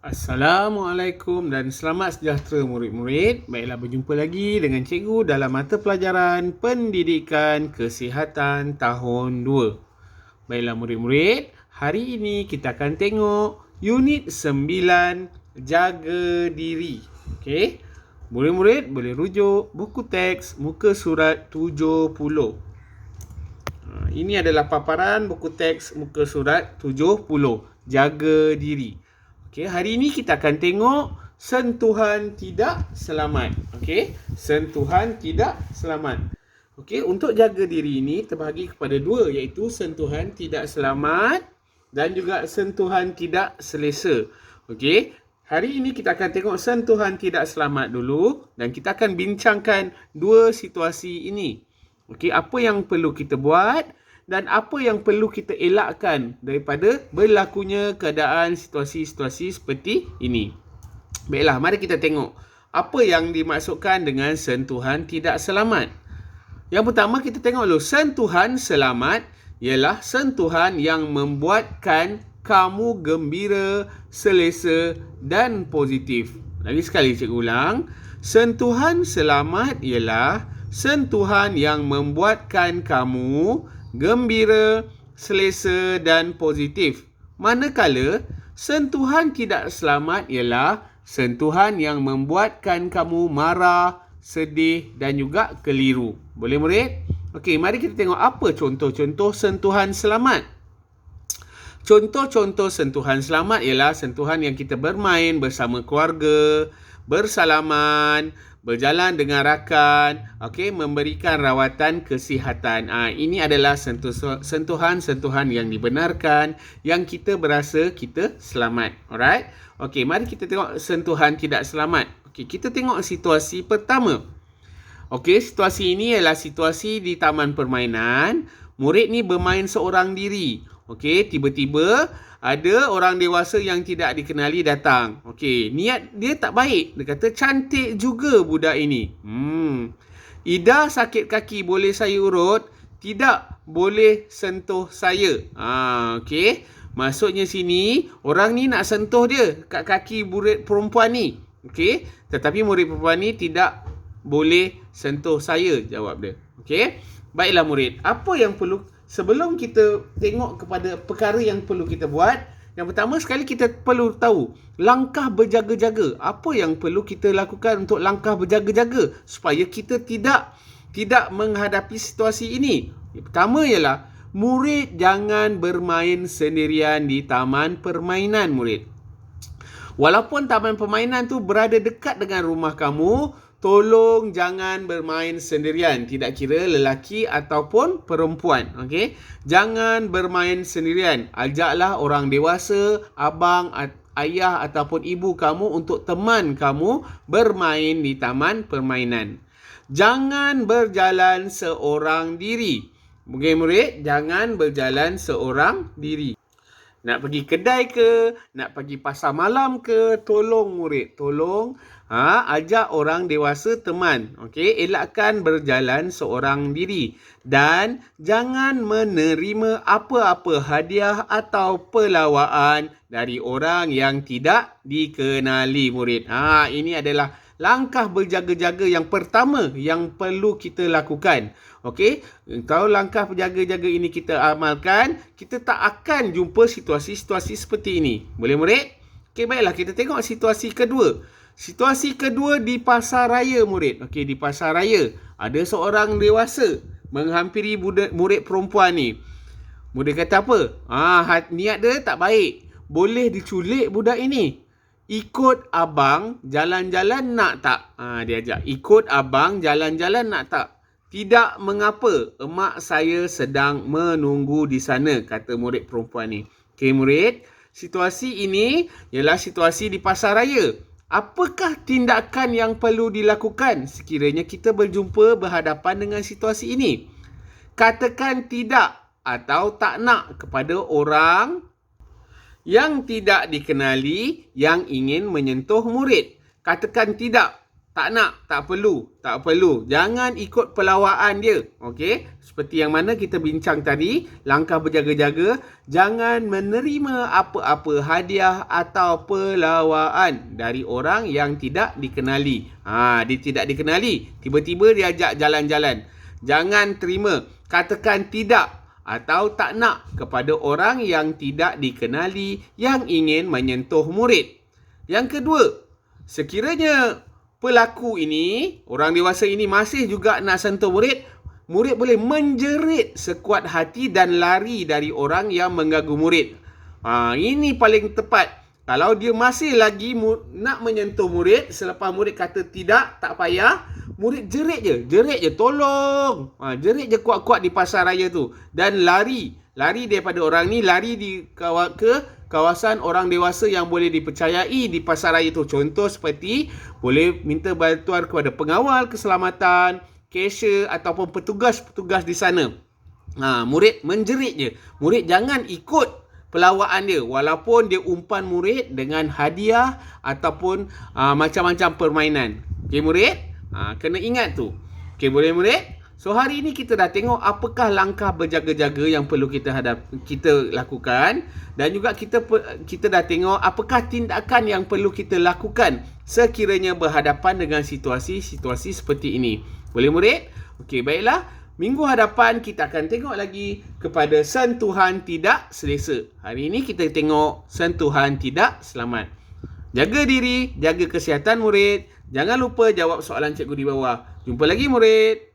Assalamualaikum dan selamat sejahtera murid-murid. Baiklah, berjumpa lagi dengan cikgu dalam mata pelajaran Pendidikan Kesihatan tahun 2. Baiklah murid-murid, hari ini kita akan tengok unit 9, Jaga Diri. Okey. Murid-murid boleh rujuk buku teks muka surat 70. Ini adalah paparan buku teks muka surat 70, Jaga Diri. Okey, hari ini kita akan tengok sentuhan tidak selamat. Okey, sentuhan tidak selamat. Okey, untuk jaga diri ini terbahagi kepada dua, iaitu sentuhan tidak selamat dan juga sentuhan tidak selesa. Okey, hari ini kita akan tengok sentuhan tidak selamat dulu dan kita akan bincangkan dua situasi ini. Okey, apa yang perlu kita buat dan apa yang perlu kita elakkan daripada berlakunya keadaan situasi-situasi seperti ini. Baiklah, mari kita tengok apa yang dimaksudkan dengan sentuhan tidak selamat. Yang pertama kita tengok dulu, sentuhan selamat ialah sentuhan yang membuatkan kamu gembira, selesa dan positif. Lagi sekali cikgu ulang, sentuhan selamat ialah sentuhan yang membuatkan kamu gembira, selesa dan positif. Manakala sentuhan tidak selamat ialah sentuhan yang membuatkan kamu marah, sedih dan juga keliru. Boleh murid? Okey, mari kita tengok apa contoh-contoh sentuhan selamat. Contoh-contoh sentuhan selamat ialah sentuhan yang kita bermain bersama keluarga, bersalaman, berjalan dengan rakan, okey, memberikan rawatan kesihatan. Ini adalah sentuhan-sentuhan yang dibenarkan, yang kita berasa kita selamat. Alright? Okey, mari kita tengok sentuhan tidak selamat. Okey, kita tengok situasi pertama. Okey, situasi ini ialah situasi di taman permainan. Murid ni bermain seorang diri. Okey, tiba-tiba ada orang dewasa yang tidak dikenali datang. Okey, niat dia tak baik. Dia kata, cantik juga budak ini. Ida sakit kaki, boleh saya urut? Tidak, boleh sentuh saya. Okey, maksudnya sini, orang ni nak sentuh dia kat kaki murid perempuan ni. Okey, tetapi murid perempuan ni tidak boleh sentuh saya, jawab dia. Okey, baiklah murid, apa yang perlu sebelum kita tengok kepada perkara yang perlu kita buat, yang pertama sekali kita perlu tahu langkah berjaga-jaga. Apa yang perlu kita lakukan untuk langkah berjaga-jaga supaya kita tidak menghadapi situasi ini? Yang pertama ialah murid jangan bermain sendirian di taman permainan murid. Walaupun taman permainan tu berada dekat dengan rumah kamu, tolong jangan bermain sendirian, tidak kira lelaki ataupun perempuan. Okey, jangan bermain sendirian. Ajaklah orang dewasa, abang, ayah ataupun ibu kamu untuk teman kamu bermain di taman permainan. Jangan berjalan seorang diri. Okey murid, jangan berjalan seorang diri. Nak pergi kedai ke, nak pergi pasar malam ke, tolong murid, tolong ajak orang dewasa teman. Okey, elakkan berjalan seorang diri dan jangan menerima apa-apa hadiah atau pelawaan dari orang yang tidak dikenali murid. Ini adalah langkah berjaga-jaga yang pertama yang perlu kita lakukan. Okey, kalau langkah berjaga-jaga ini kita amalkan, kita tak akan jumpa situasi-situasi seperti ini. Boleh murid? Okey, baiklah kita tengok situasi kedua. Situasi kedua di pasar raya murid. Okey, di pasar raya ada seorang dewasa menghampiri murid perempuan ni. Murid kata apa? Niat dia tak baik. Boleh diculik budak ini. Ikut abang jalan-jalan nak tak? Dia ajak. Ikut abang jalan-jalan nak tak? Tidak mengapa, emak saya sedang menunggu di sana, kata murid perempuan ni. Okey murid, situasi ini ialah situasi di pasar raya. Apakah tindakan yang perlu dilakukan sekiranya kita berhadapan dengan situasi ini? Katakan tidak atau tak nak kepada orang yang tidak dikenali yang ingin menyentuh murid. Katakan tidak. Tak nak, tak perlu. Jangan ikut pelawaan dia. Okey? Seperti yang mana kita bincang tadi, langkah berjaga-jaga, jangan menerima apa-apa hadiah atau pelawaan dari orang yang tidak dikenali. Dia tidak dikenali, tiba-tiba dia ajak jalan-jalan. Jangan terima. Katakan tidak atau tak nak kepada orang yang tidak dikenali yang ingin menyentuh murid. Yang kedua, sekiranya pelaku ini, orang dewasa ini masih juga nak sentuh murid, murid boleh menjerit sekuat hati dan lari dari orang yang mengganggu murid. Ini paling tepat. Kalau dia masih lagi nak menyentuh murid, selepas murid kata tidak, tak payah, murid jerit je, tolong. Jerit je kuat-kuat di pasar raya tu. Dan lari daripada orang ni, lari ke kawasan orang dewasa yang boleh dipercayai di pasar raya tu. Contoh seperti boleh minta bantuan kepada pengawal keselamatan, cashier ataupun petugas-petugas di sana. Murid menjerit je. Murid jangan ikut pelawaan dia, walaupun dia umpan murid dengan hadiah ataupun macam-macam permainan. Okey murid? Kena ingat tu. Okey, boleh murid? So hari ini kita dah tengok apakah langkah berjaga-jaga yang perlu kita lakukan, dan juga kita dah tengok apakah tindakan yang perlu kita lakukan sekiranya berhadapan dengan situasi-situasi seperti ini. Boleh murid? Okey, baiklah. Minggu hadapan kita akan tengok lagi kepada sentuhan tidak selesa. Hari ini kita tengok sentuhan tidak selamat. Jaga diri, jaga kesihatan murid. Jangan lupa jawab soalan cikgu di bawah. Jumpa lagi murid.